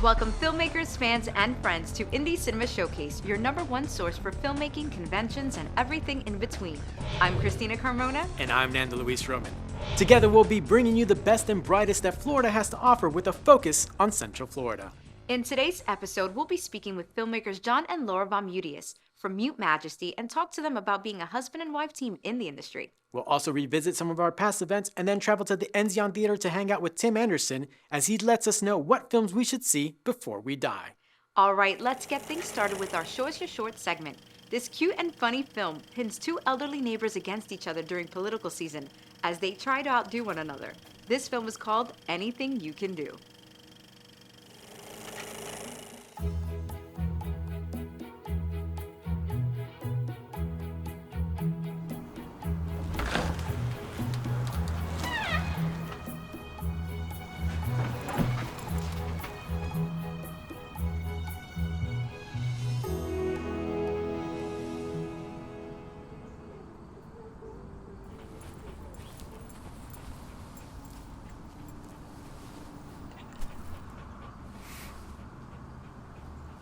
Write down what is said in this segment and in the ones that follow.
Welcome filmmakers, fans, and friends to Indie Cinema Showcase, your #1 source for filmmaking, conventions, and everything in between. I'm Christina Carmona. And I'm Nando Luis Roman. Together we'll be bringing you the best and brightest that Florida has to offer with a focus on Central Florida. In today's episode, we'll be speaking with filmmakers John and Laura VonMutis from Mute Majesty and talk to them about being a husband and wife team in the industry. We'll also revisit some of our past events and then travel to the Enzion Theater to hang out with Tim Anderson as he lets us know what films we should see before we die. All right, let's get things started with our Show Us Your Short segment. This cute and funny film pins two elderly neighbors against each other during political season as they try to outdo one another. This film is called Anything You Can Do.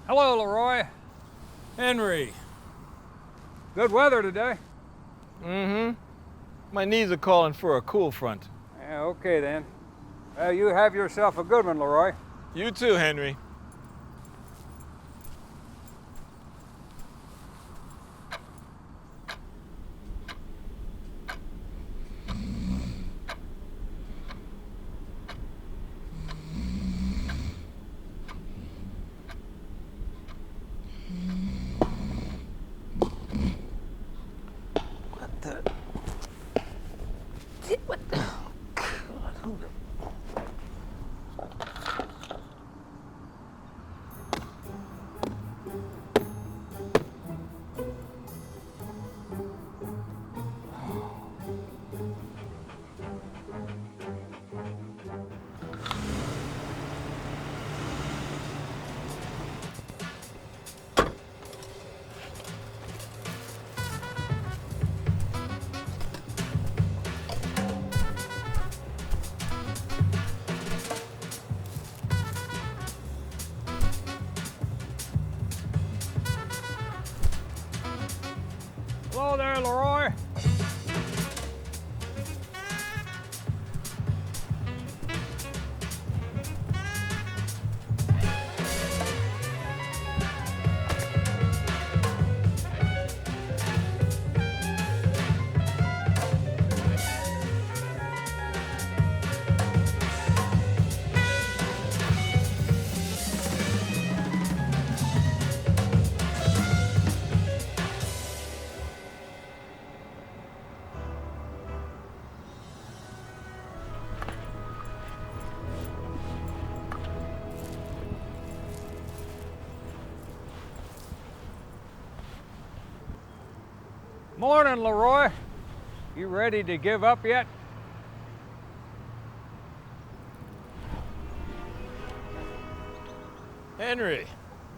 Hello, Leroy. Henry. Good weather today. My knees are calling for a cool front. Yeah, okay then. Well, you have yourself a good one, Leroy. You too, Henry. Hello there, Leroy. Morning, Leroy. You ready to give up yet? Henry,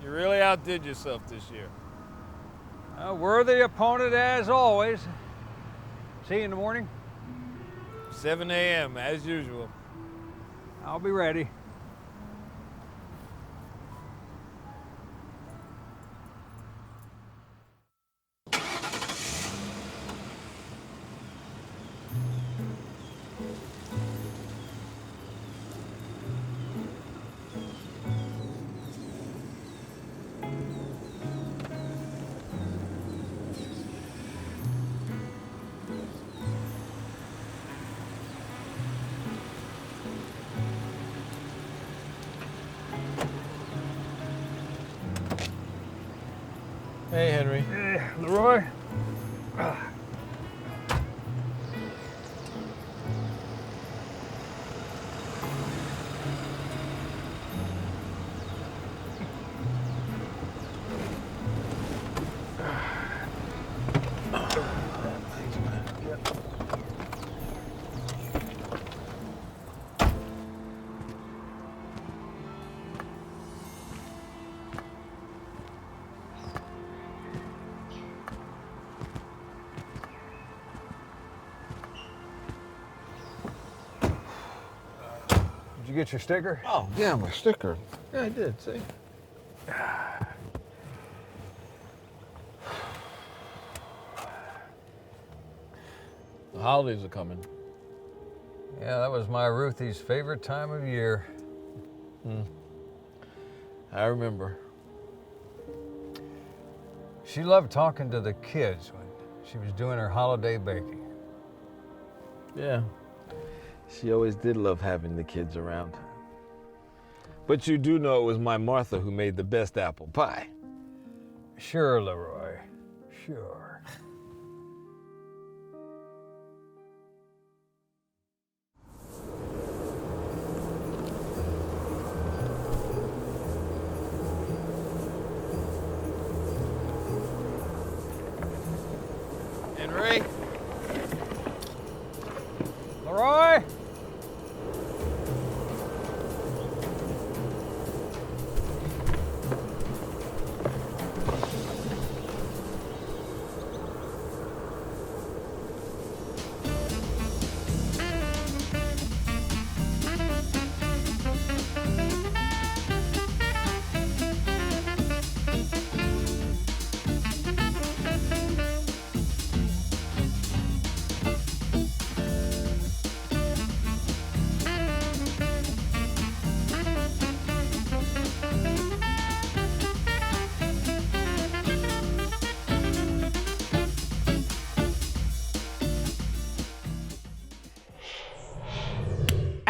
you really outdid yourself this year. A worthy opponent as always. See you in the morning. 7 a.m. as usual. I'll be ready. Hey, Henry. Hey, Leroy. Did you get your sticker? Oh, yeah, my sticker. Yeah, I did, see? The holidays are coming. Yeah, that was my Ruthie's favorite time of year. I remember. She loved talking to the kids when she was doing her holiday baking. Yeah. She always did love having the kids around. But you do know it was my Martha who made the best apple pie. Sure, Leroy, sure. Henry? Leroy?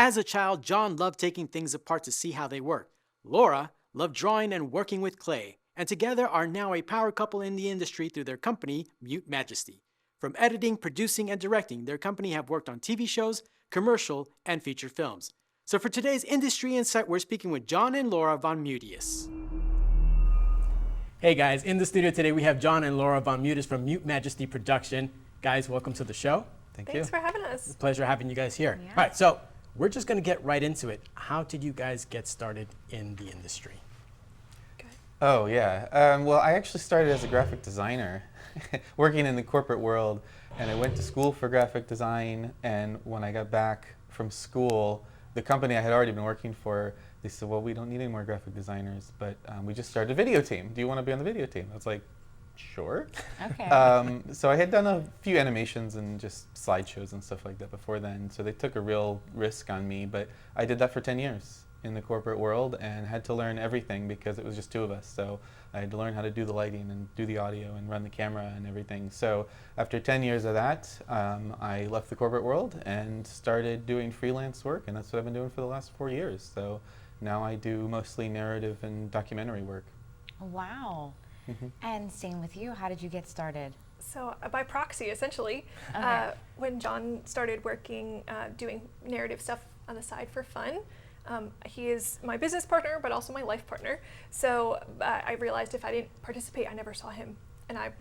As a child, John loved taking things apart to see how they work. Laura loved drawing and working with clay, and together are now a power couple in the industry through their company, Mute Majesty. From editing, producing, and directing, their company have worked on TV shows, commercial, and feature films. So for today's Industry Insight, we're speaking with John and Laura VonMutius. Hey guys, in the studio today we have John and Laura VonMutis from Mute Majesty Production. Guys, welcome to the show. Thanks for having us. Pleasure having you guys here. Yeah. All right, so we're just going to get right into it. How did you guys get started in the industry? Oh, yeah. Well, I actually started as a graphic designer, working in the corporate world, and I went to school for graphic design, and when I got back from school, the company I had already been working for, they said, well, we don't need any more graphic designers, but we just started a video team. Do you want to be on the video team? I was like, sure. Okay. So I had done a few animations and just slideshows and stuff like that before then, so they took a real risk on me, but I did that for 10 years in the corporate world and had to learn everything because it was just two of us. So I had to learn how to do the lighting and do the audio and run the camera and everything. So after 10 years of that, I left the corporate world and started doing freelance work, and that's what I've been doing for the last 4 years. So now I do mostly narrative and documentary work. Wow. And same with you. How did you get started? So by proxy, essentially, Okay. when John started working, doing narrative stuff on the side for fun, he is my business partner, but also my life partner. So I realized if I didn't participate, I never saw him. And I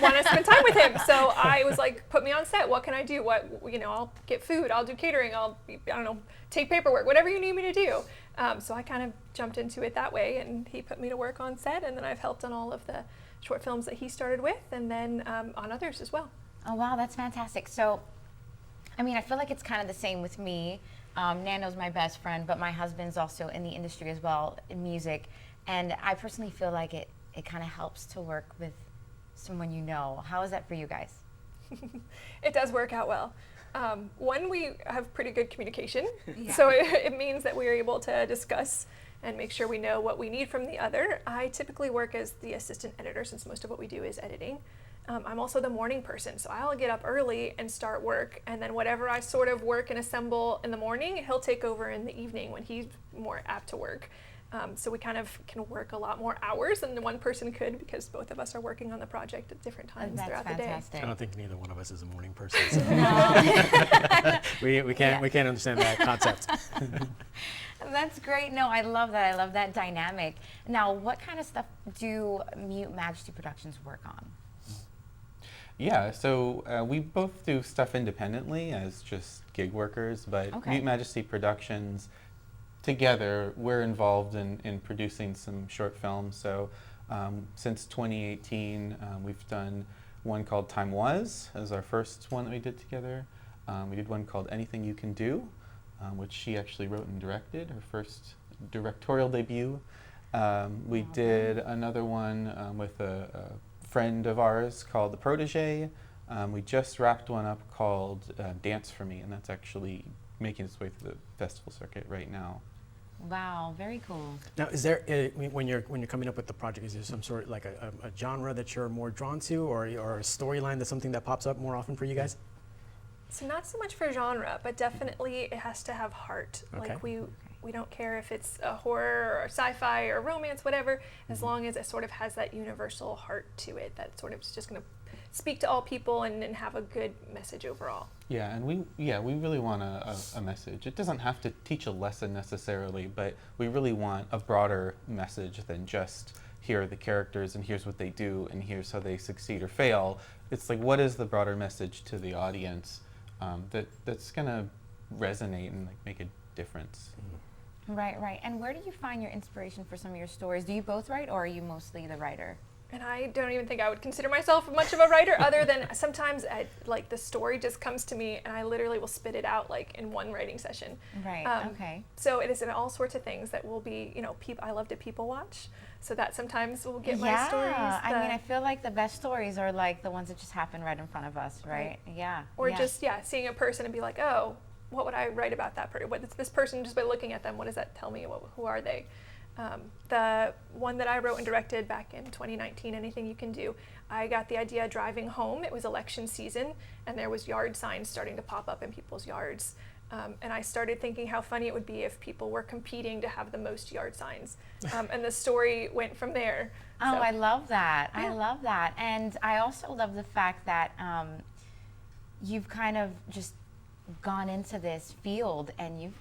want to spend time with him. So I was like, put me on set. What can I do? I'll get food. I'll do catering. I don't know, take paperwork, whatever you need me to do. So I kind of jumped into it that way, and he put me to work on set, and then I've helped on all of the short films that he started with, and then on others as well. Oh, wow, that's fantastic. So, I mean, I feel like it's kind of the same with me. Nando's my best friend, but my husband's also in the industry as well, in music. And I personally feel like it kind of helps to work with someone you know. How is that for you guys? It does work out well. One, we have pretty good communication, so it means that we are able to discuss and make sure we know what we need from the other. I typically work as the assistant editor since most of what we do is editing. I'm also the morning person, so I'll get up early and start work, and then whatever I sort of work and assemble in the morning, he'll take over in the evening when he's more apt to work. So we kind of can work a lot more hours than one person could because both of us are working on the project at different times throughout the day. I don't think neither one of us is a morning person. So. we can't understand that concept. That's great. No, I love that. I love that dynamic. Now, what kind of stuff do Mute Majesty Productions work on? Yeah, so we both do stuff independently as just gig workers, but Okay. Mute Majesty Productions, together, we're involved in producing some short films. So since 2018, we've done one called Time Was, as our first one that we did together. We did one called Anything You Can Do, which she actually wrote and directed, her first directorial debut. We did another one with a friend of ours called The Protege. We just wrapped one up called Dance for Me, and that's actually making its way through the festival circuit right now. Wow, very cool. Now, is there when you're coming up with the project, is there some sort of like a genre that you're more drawn to, or a storyline that's something that pops up more often for you guys? So not so much for genre, but definitely it has to have heart. Okay. Like we don't care if it's a horror or sci-fi or romance, whatever, as long as it sort of has that universal heart to it that sort of is just going to speak to all people and have a good message overall. Yeah, and we really want a message. It doesn't have to teach a lesson necessarily, but we really want a broader message than just here are the characters and here's what they do and here's how they succeed or fail. It's like, what is the broader message to the audience that's gonna resonate and like make a difference? Right, right. And where do you find your inspiration for some of your stories? Do you both write, or are you mostly the writer? And I don't even think I would consider myself much of a writer, other than sometimes like the story just comes to me and I literally will spit it out like in one writing session. Right, okay. So it is in all sorts of things that will be, you know, I love to people watch, so that sometimes will get my stories. I mean, I feel like the best stories are like the ones that just happen right in front of us, right? Yeah. Or just, seeing a person and be like, oh, what would I write about that person? This person, just by looking at them, what does that tell me? Who are they? The one that I wrote and directed back in 2019, Anything You Can Do, I got the idea driving home. It was election season, and there was yard signs starting to pop up in people's yards. And I started thinking how funny it would be if people were competing to have the most yard signs. And the story went from there. Oh, So, I love that. Yeah. I love that. And I also love the fact that you've kind of just gone into this field and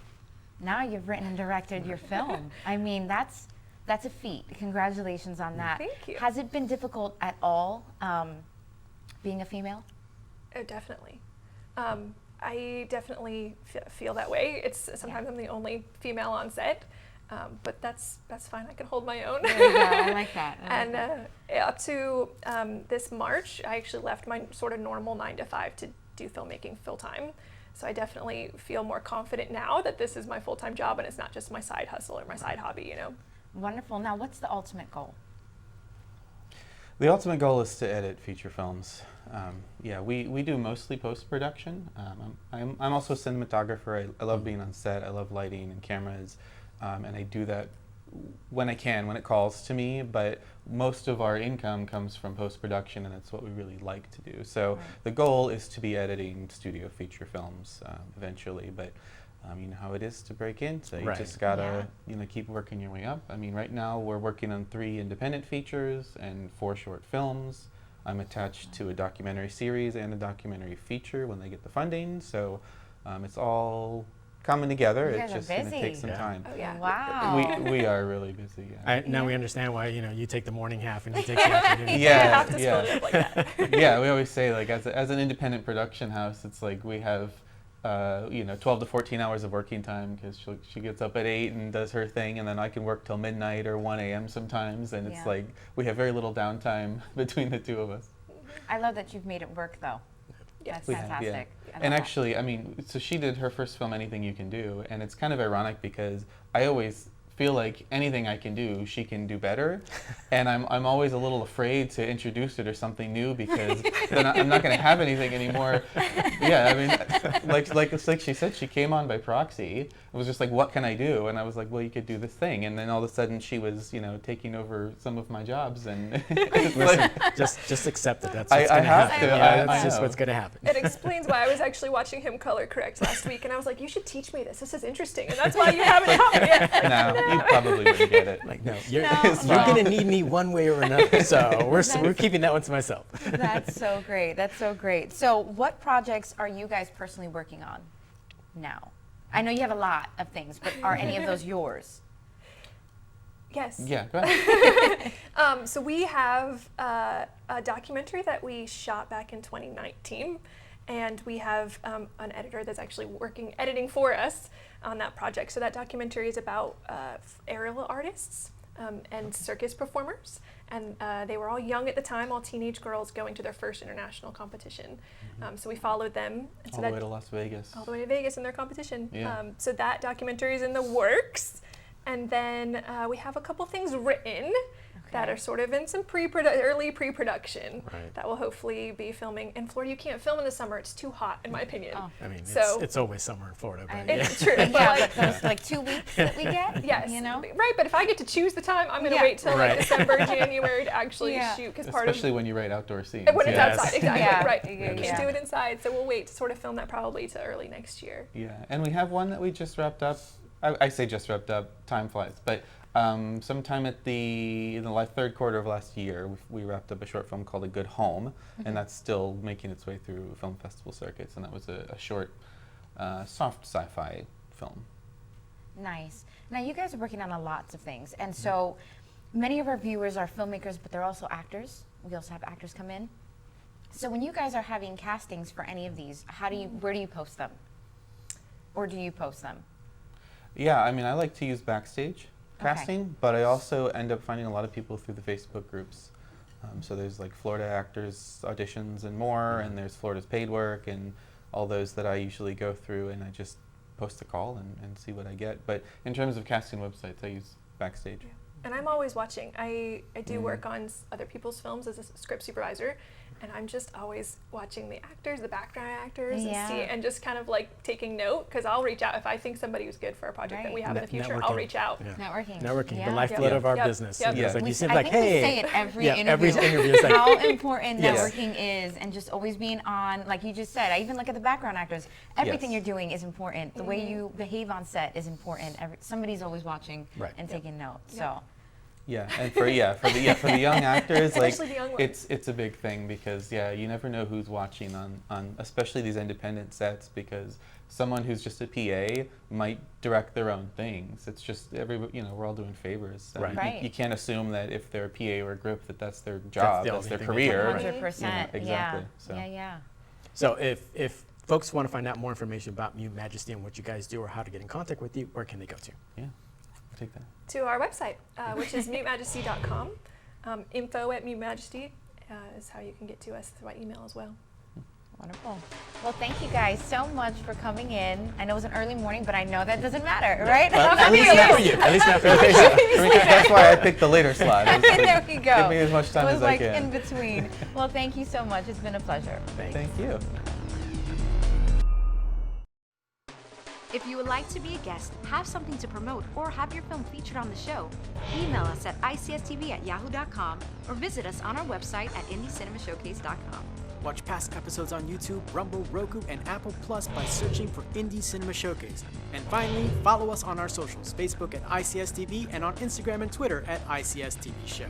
now you've written and directed your film. I mean, that's a feat. Congratulations on that. Thank you. Has it been difficult at all being a female? Oh, definitely. I definitely feel that way. It's sometimes I'm the only female on set, but that's fine. I can hold my own. There you go. I like that. And up to this March, I actually left my sort of normal 9 to 5 to do filmmaking full time. So I definitely feel more confident now that this is my full-time job and it's not just my side hustle or my side hobby, you know. Wonderful. Now, what's the ultimate goal? The ultimate goal is to edit feature films. We do mostly post-production. I'm also a cinematographer. I love being on set. I love lighting and cameras, and I do that when I can, when it calls to me, but most of our income comes from post-production, and that's what we really like to do. So the goal is to be editing studio feature films eventually, but you know how it is to break in, so you just gotta keep working your way up. I mean, right now we're working on 3 independent features and 4 short films. I'm attached to a documentary series and a documentary feature when they get the funding, so it's all coming together. You guys It's just are going to take busy. some time. Oh, yeah. Wow. We are really busy. Yeah. Now we understand why you take the morning half and he takes the afternoon. I Yeah, have to split it up like that. Yeah, we always say, like, as an independent production house, it's like we have 12 to 14 hours of working time, because she gets up at 8 and does her thing, and then I can work till midnight or 1 a.m. sometimes, and it's like we have very little downtime between the two of us. I love that you've made it work, though. Yes. That's We have, fantastic. yeah. I love And that. actually, I mean, so she did her first film, Anything You Can Do, and it's kind of ironic because I always feel like anything I can do, she can do better, and I'm always a little afraid to introduce her to something new, because then I'm not going to have anything anymore. Yeah, I mean, like she said, she came on by proxy. It was just like, what can I do? And I was like, well, you could do this thing, and then all of a sudden she was, taking over some of my jobs, and it's Listen, just accept it. That's I what's going to have happen. to. Yeah, I that's just know. what's going to happen. It explains why I was actually watching him color correct last week, and I was like, you should teach me this. This is interesting, and that's why you haven't taught me yet. No, you probably wouldn't get it. Like, no, you're, No, you're no. going to need me one way or another, so we're keeping that one to myself. That's so great. That's so great. So what projects are you guys personally working on now? I know you have a lot of things, but are any of those yours? Yes. Yeah, go ahead. So we have a documentary that we shot back in 2019, and we have an editor that's actually editing for us on that project. So that documentary is about aerial artists and circus performers, and they were all young at the time, all teenage girls going to their first international competition. So we followed them. And so All the way to Las Vegas. all the way to Vegas in their competition. Yeah. So that documentary is in the works. And then we have a couple things written that are sort of in some early pre-production that will hopefully be filming. In Florida, you can't film in the summer. It's too hot, in my opinion. I mean, so it's always summer in Florida. But it's true. Yeah, but those like 2 weeks that we get, yes, you know? right. But if I get to choose the time, I'm going to wait till like December, January to actually shoot. Because especially when you write outdoor scenes. When it's outside, exactly. Right. Yeah. Can't do it inside, so we'll wait to sort of film that probably to early next year. Yeah, and we have one that we just wrapped up. I say just wrapped up. Time flies, but. Sometime in the third quarter of last year, we wrapped up a short film called A Good Home, and that's still making its way through film festival circuits, and that was a short, soft sci-fi film. Nice. Now, you guys are working on lots of things, and so many of our viewers are filmmakers, but they're also actors. We also have actors come in. So when you guys are having castings for any of these, where do you post them? Or do you post them? Yeah, I mean, I like to use Backstage casting, but I also end up finding a lot of people through the Facebook groups. So there's like Florida actors auditions and more, and there's Florida's paid work and all those that I usually go through, and I just post a call and see what I get. But in terms of casting websites, I use Backstage. Yeah. And I'm always watching. I do work on other people's films as a script supervisor, and I'm just always watching the actors, the background actors, and just kind of like taking note, because I'll reach out if I think somebody was good for a project that we have in the future. I'll reach out. Networking. The lifeblood of our business. Yep. It's like you seem I like, think hey. we say it every interview. Every interview is like, how important networking is, and just always being on, like you just said. I even look at the background actors. Everything you're doing is important. The way you behave on set is important. Somebody's always watching and taking notes. So. Yeah, and for the young actors, like the young ones. it's a big thing, because you never know who's watching on especially these independent sets, because someone who's just a PA might direct their own things. It's just we're all doing favors. So you can't assume that if they're a PA or a grip that's their job, that's their career. 100%. Exactly. So if folks want to find out more information about Mute Majesty and what you guys do or how to get in contact with you, where can they go to? Yeah. Take that. To our website, which is mutemajesty.com. Info@mutemajesty is how you can get to us by email as well. Wonderful. Well, thank you guys so much for coming in. I know it was an early morning, but I know that doesn't matter, right? At least not for you. At least not for you. That's why I picked the later slot. There we go. Give me as much time as I can. It was like in between. Well, thank you so much. It's been a pleasure. Thank you. If you would like to be a guest, have something to promote, or have your film featured on the show, email us at icstv@yahoo.com or visit us on our website at indiecinemashowcase.com. Watch past episodes on YouTube, Rumble, Roku, and Apple Plus by searching for Indie Cinema Showcase. And finally, follow us on our socials, Facebook at ICSTV and on Instagram and Twitter at ICSTV Show.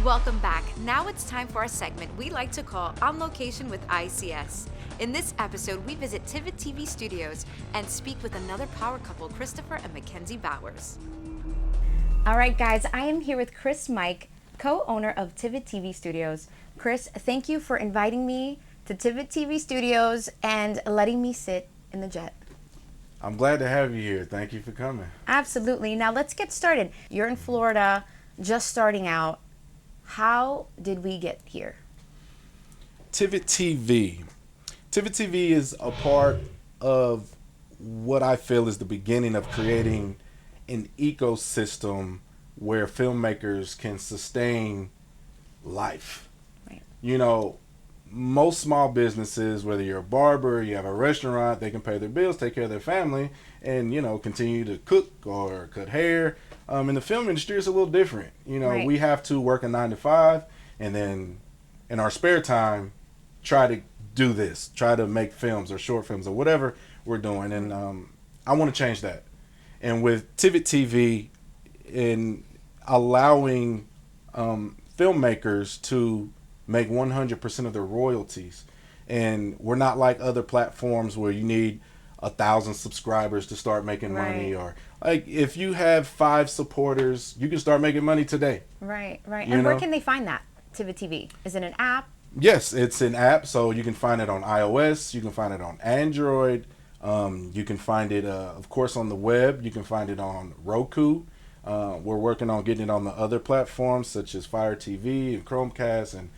Welcome back. Now it's time for our segment we like to call On Location with ICS. In this episode, we visit Tivid TV Studios and speak with another power couple, Christopher and McKenzy Bowers. All right, guys, I am here with Chris Mike, co-owner of Tivid TV Studios. Chris, thank you for inviting me to Tivid TV Studios and letting me sit in the jet. I'm glad to have you here. Thank you for coming. Absolutely. Now let's get started. You're in Florida, just starting out. How did we get here? Tivid TV. Tivid TV is a part of what I feel is the beginning of creating an ecosystem where filmmakers can sustain life. Right. You know, most small businesses, whether you're a barber, you have a restaurant, they can pay their bills, take care of their family, and, you know, continue to cook or cut hair. In the film industry, it's a little different. You know, we have to work a 9 to 5, and then in our spare time, try to do this, try to make films or short films or whatever we're doing. And I want to change that. And with Tivid TV, in allowing filmmakers to make 100% of their royalties, and we're not like other platforms where you need 1,000 subscribers to start making money, or like if you have 5 supporters, you can start making money today. Right. And where can they find that, Tivid TV? Is it an app? Yes, it's an app, so you can find it on iOS, you can find it on Android, you can find it, of course, on the web, you can find it on Roku. We're working on getting it on the other platforms such as Fire TV and Chromecast and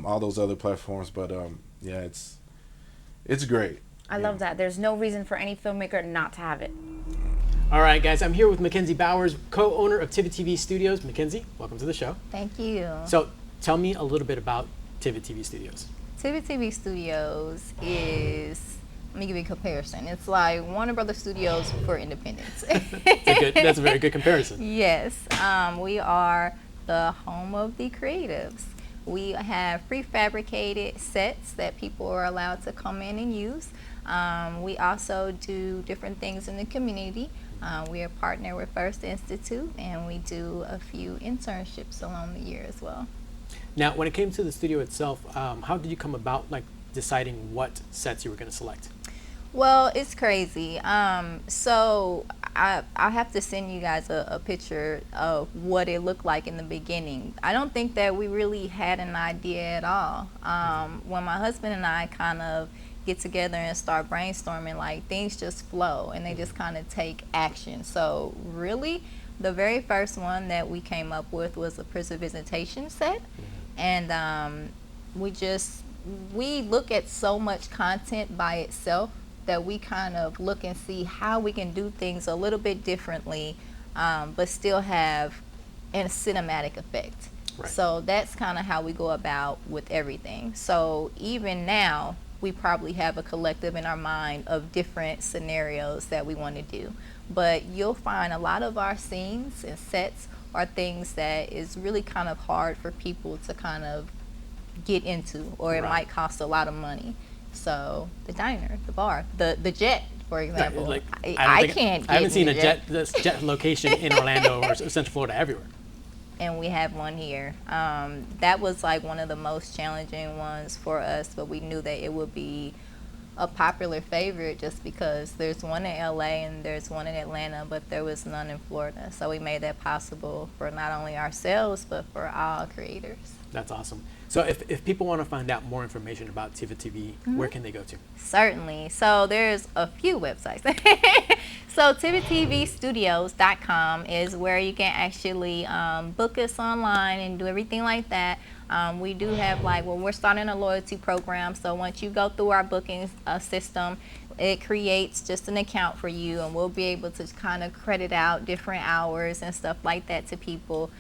all those other platforms, but yeah, it's great. I love that. There's no reason for any filmmaker not to have it. All right, guys, I'm here with McKenzy Bowers, co-owner of Tivid TV Studios. McKenzy, welcome to the show. Thank you. So tell me a little bit about Tivid TV Studios. Tivid TV Studios is, let me give you a comparison. It's like Warner Brothers Studios for independence. That's a very good comparison. Yes, we are the home of the creatives. We have prefabricated sets that people are allowed to come in and use. We also do different things in the community. We are partnered with First Institute, and we do a few internships along the year as well. Now, when it came to the studio itself, how did you come about deciding what sets you were going to select? Well, it's crazy. So I have to send you guys a picture of what it looked like in the beginning. I don't think that we really had an idea at all. When my husband and I kind of get together and start brainstorming, like, things just flow and they just kind of take action. So really, the very first one that we came up with was a prison visitation set. And we look at so much content by itself that we kind of look and see how we can do things a little bit differently, but still have a cinematic effect. Right. So that's kind of how we go about with everything. So even now, we probably have a collective in our mind of different scenarios that we want to do. But you'll find a lot of our scenes and sets are things that is really kind of hard for people to kind of get into, or it might cost a lot of money. So the diner, the bar, the jet, for example. I haven't seen a jet location in Orlando or Central Florida everywhere. And we have one here. That was like one of the most challenging ones for us, but we knew that it would be a popular favorite just because there's one in LA and there's one in Atlanta, but there was none in Florida. So we made that possible for not only ourselves, but for all creators. That's awesome. So if people want to find out more information about Tivid TV, where can they go to? Certainly. So there's a few websites. So TividTVstudios.com is where you can actually book us online and do everything like that. We do have we're starting a loyalty program. So once you go through our booking system, it creates just an account for you, and we'll be able to kind of credit out different hours and stuff like that to people.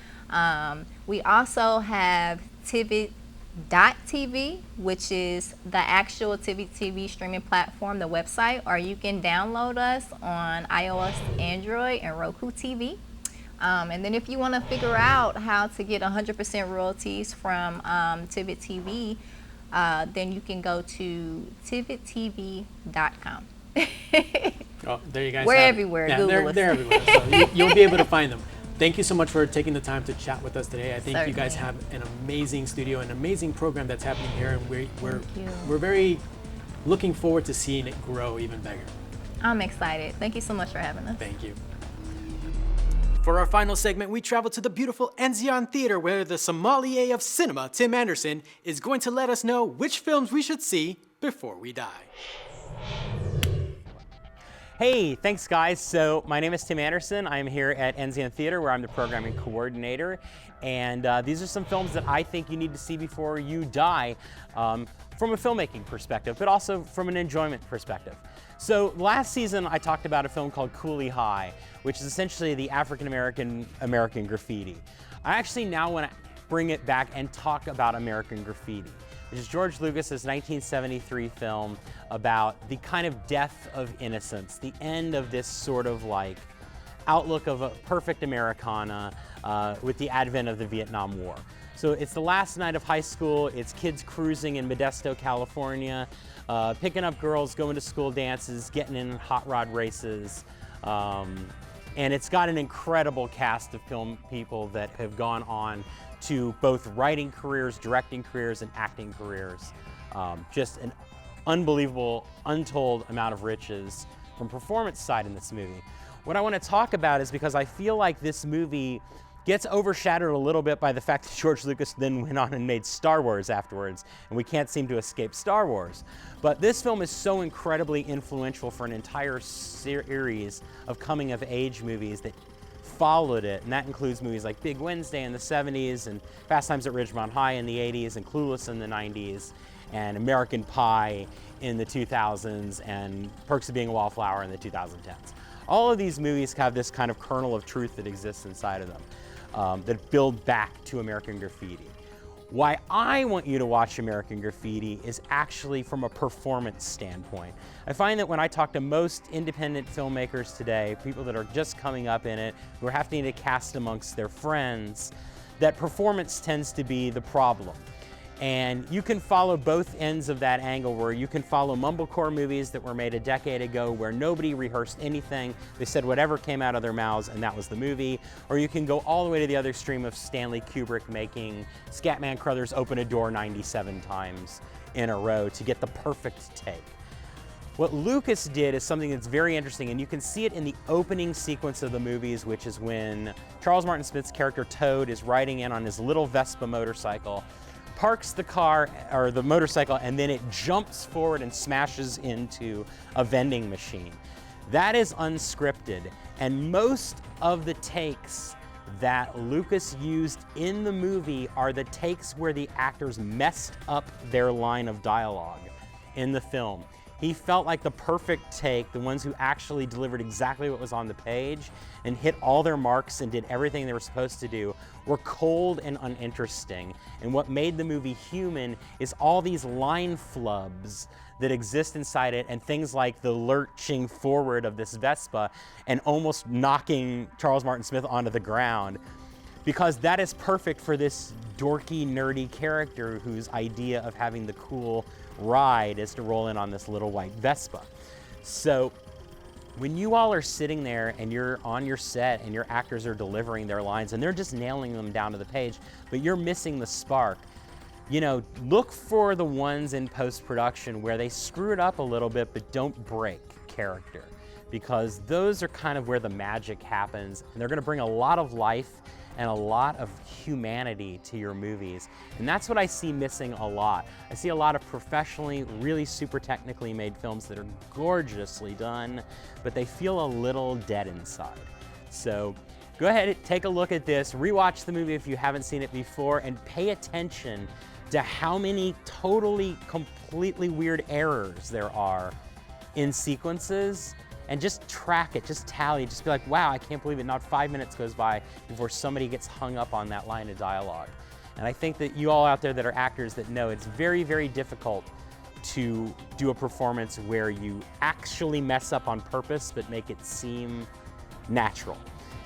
We also have Tivid.tv, which is the actual Tivid TV streaming platform, the website, or you can download us on iOS, Android, and Roku TV. And then if you want to figure out how to get 100% royalties from Tivid TV, then you can go to TividTV.com. Oh, there you guys We're have everywhere. Yeah, Google us. they're everywhere. So you'll be able to find them. Thank you so much for taking the time to chat with us today. I think you guys have an amazing studio, an amazing program that's happening here, and we're very looking forward to seeing it grow even bigger. I'm excited. Thank you so much for having us. Thank you. For our final segment, we travel to the beautiful Enzian Theater, where the sommelier of cinema, Tim Anderson, is going to let us know which films we should see before we die. Hey, thanks guys. So my name is Tim Anderson. I'm here at Enzian Theater, where I'm the programming coordinator. And these are some films that I think you need to see before you die, from a filmmaking perspective, but also from an enjoyment perspective. So last season I talked about a film called Cooley High, which is essentially the African-American graffiti. I actually now want to bring it back and talk about American Graffiti, which is George Lucas's 1973 film about the kind of death of innocence, the end of this sort of outlook of a perfect Americana with the advent of the Vietnam War. So it's the last night of high school, it's kids cruising in Modesto, California, picking up girls, going to school dances, getting in hot rod races, and it's got an incredible cast of film people that have gone on to both writing careers, directing careers, and acting careers. Just an unbelievable, untold amount of riches from performance side in this movie. What I want to talk about is because I feel like this movie gets overshadowed a little bit by the fact that George Lucas then went on and made Star Wars afterwards, and we can't seem to escape Star Wars. But this film is so incredibly influential for an entire series of coming-of-age movies that followed it, and that includes movies like Big Wednesday in the 70s, and Fast Times at Ridgemont High in the 80s, and Clueless in the 90s. and American Pie in the 2000s and Perks of Being a Wallflower in the 2010s. All of these movies have this kind of kernel of truth that exists inside of them that build back to American Graffiti. Why I want you to watch American Graffiti is actually from a performance standpoint. I find that when I talk to most independent filmmakers today, people that are just coming up in it, who are having to cast amongst their friends, that performance tends to be the problem. And you can follow both ends of that angle, where you can follow mumblecore movies that were made a decade ago where nobody rehearsed anything. They said whatever came out of their mouths and that was the movie. Or you can go all the way to the other extreme of Stanley Kubrick making Scatman Crothers open a door 97 times in a row to get the perfect take. What Lucas did is something that's very interesting, and you can see it in the opening sequence of the movies, which is when Charles Martin Smith's character Toad is riding in on his little Vespa motorcycle, parks the car or the motorcycle, and then it jumps forward and smashes into a vending machine. That is unscripted, and most of the takes that Lucas used in the movie are the takes where the actors messed up their line of dialogue in the film. He felt like the perfect take, the ones who actually delivered exactly what was on the page and hit all their marks and did everything they were supposed to do, were cold and uninteresting. And what made the movie human is all these line flubs that exist inside it, and things like the lurching forward of this Vespa and almost knocking Charles Martin Smith onto the ground, because that is perfect for this dorky, nerdy character whose idea of having the cool ride is to roll in on this little white Vespa. So when you all are sitting there and you're on your set and your actors are delivering their lines and they're just nailing them down to the page, but you're missing the spark, you know, look for the ones in post-production where they screw it up a little bit but don't break character, because those are kind of where the magic happens, and they're going to bring a lot of life and a lot of humanity to your movies. And that's what I see missing a lot. I see a lot of professionally, really super technically made films that are gorgeously done, but they feel a little dead inside. So go ahead, take a look at this, rewatch the movie if you haven't seen it before, and pay attention to how many totally, completely weird errors there are in sequences. And just track it, just tally, just be like, wow, I can't believe it, not 5 minutes goes by before somebody gets hung up on that line of dialogue. And I think that you all out there that are actors that know it's very, very difficult to do a performance where you actually mess up on purpose but make it seem natural.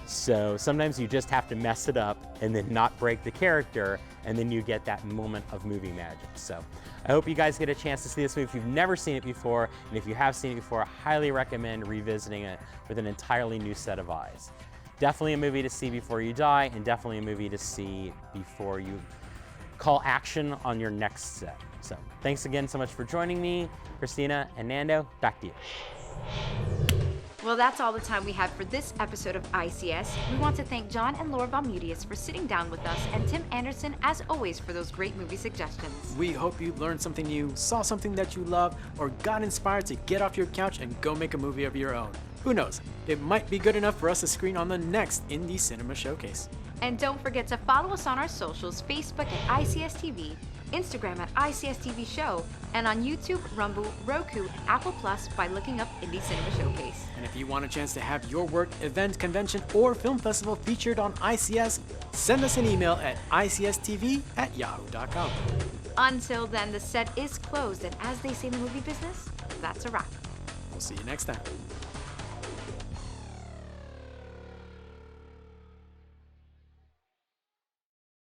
So sometimes you just have to mess it up and then not break the character, and then you get that moment of movie magic. So I hope you guys get a chance to see this movie if you've never seen it before, and if you have seen it before, I highly recommend revisiting it with an entirely new set of eyes. Definitely a movie to see before you die, and definitely a movie to see before you call action on your next set. So thanks again so much for joining me. Christina and Nando, back to you. Well, that's all the time we have for this episode of ICS. We want to thank John and Laura VonMutius for sitting down with us, and Tim Anderson, as always, for those great movie suggestions. We hope you learned something new, saw something that you love, or got inspired to get off your couch and go make a movie of your own. Who knows? It might be good enough for us to screen on the next Indie Cinema Showcase. And don't forget to follow us on our socials, Facebook at ICS TV, Instagram at ICS TV Show, and on YouTube, Rumble, Roku, and Apple Plus by looking up Indie Cinema Showcase. And if you want a chance to have your work, event, convention, or film festival featured on ICS, send us an email at icstv@yahoo.com. Until then, the set is closed, and as they say in the movie business, that's a wrap. We'll see you next time.